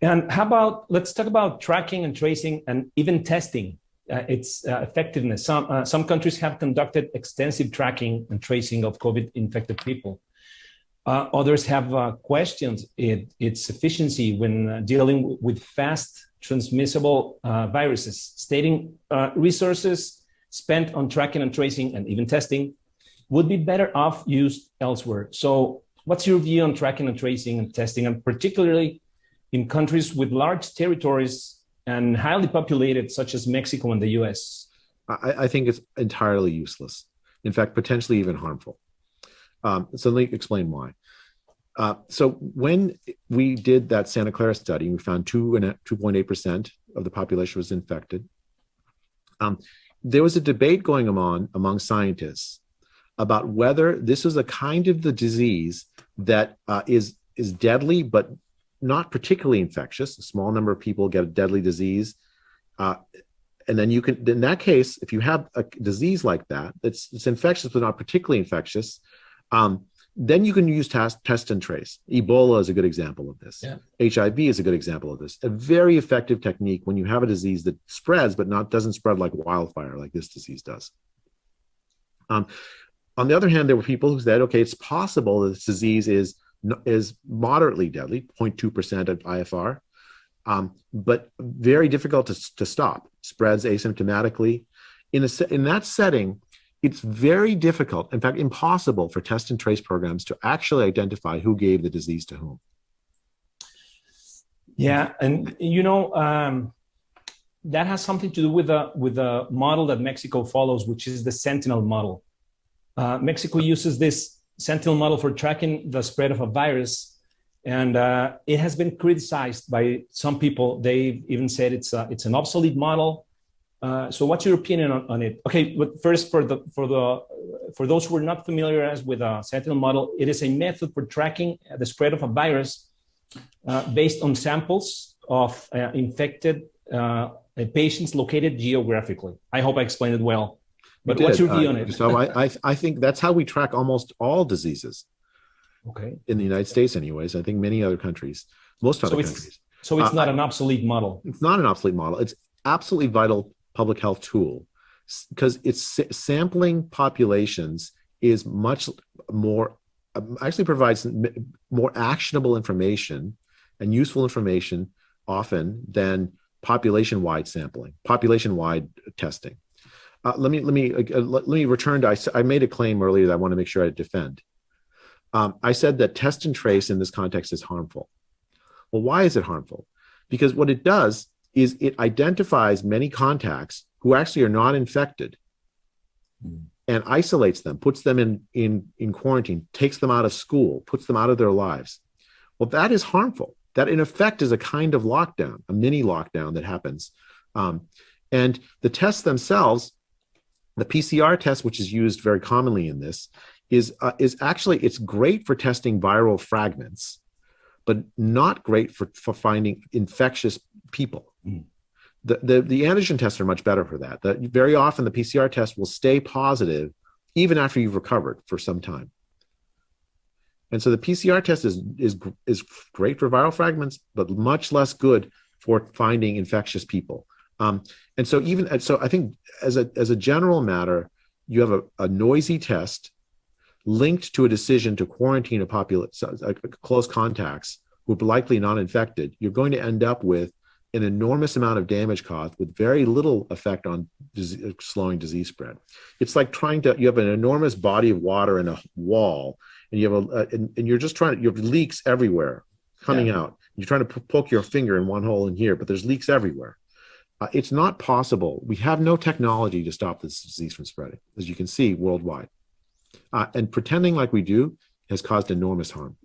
And how about, let's talk about tracking and tracing and even testing its effectiveness. Some countries have conducted extensive tracking and tracing of COVID infected people. Others have questioned its efficiency when dealing with fast transmissible viruses, stating resources spent on tracking and tracing and even testing would be better off used elsewhere. So what's your view on tracking and tracing and testing, and particularly in countries with large territories and highly populated, such as Mexico and the US? I think it's entirely useless. In fact, potentially even harmful. So let me explain why. So when we did that Santa Clara study, we found 2.8% of the population was infected. There was a debate going on among scientists about whether this was a kind of the disease that is deadly, but not particularly infectious. A small number of people get a deadly disease. And then you can, in that case, if you have a disease like that, it's infectious, but not particularly infectious, then you can use test and trace. Ebola is a good example of this. Yeah. HIV is a good example of this. A very effective technique when you have a disease that spreads, but doesn't spread like wildfire, like this disease does. On the other hand, there were people who said, okay, it's possible that this disease is moderately deadly, 0.2% of IFR, but very difficult to stop. Spreads asymptomatically. In that setting, it's very difficult, in fact, impossible for test and trace programs to actually identify who gave the disease to whom. Yeah, and that has something to do with the model that Mexico follows, which is the Sentinel model. Mexico uses this Sentinel model for tracking the spread of a virus, and it has been criticized by some people. They even said it's an obsolete model. So what's your opinion on it? Okay, but first, for those who are not familiar with a Sentinel model, it is a method for tracking the spread of a virus based on samples of infected patients located geographically. I hope I explained it well. But what's your view on it? So I think that's how we track almost all diseases. Okay. In the United States, anyways. I think many other countries, most other countries. So it's not an obsolete model. It's not an obsolete model. It's absolutely vital public health tool because it's sampling populations is much more, actually provides more actionable information and useful information often than population-wide sampling, population-wide testing. Let me return to, I made a claim earlier that I want to make sure I defend. I said that test and trace in this context is harmful. Well, why is it harmful? Because what it does is it identifies many contacts who actually are not infected and isolates them, puts them in quarantine, takes them out of school, puts them out of their lives. Well, that is harmful. That in effect is a kind of lockdown, a mini lockdown that happens. And the tests themselves, the PCR test, which is used very commonly in this, is actually, it's great for testing viral fragments, but not great for finding infectious people. The antigen tests are much better for that. Very often the PCR test will stay positive even after you've recovered for some time. And so the PCR test is great for viral fragments, but much less good for finding infectious people. And so I think as a general matter, you have a noisy test linked to a decision to quarantine close contacts who are likely not infected. You're going to end up with an enormous amount of damage caused with very little effect on slowing disease spread. It's like you have an enormous body of water in a wall, and you have and you're just you have leaks everywhere coming out. You're trying to poke your finger in one hole in here, but there's leaks everywhere. It's not possible. We have no technology to stop this disease from spreading, as you can see worldwide. And pretending like we do has caused enormous harm.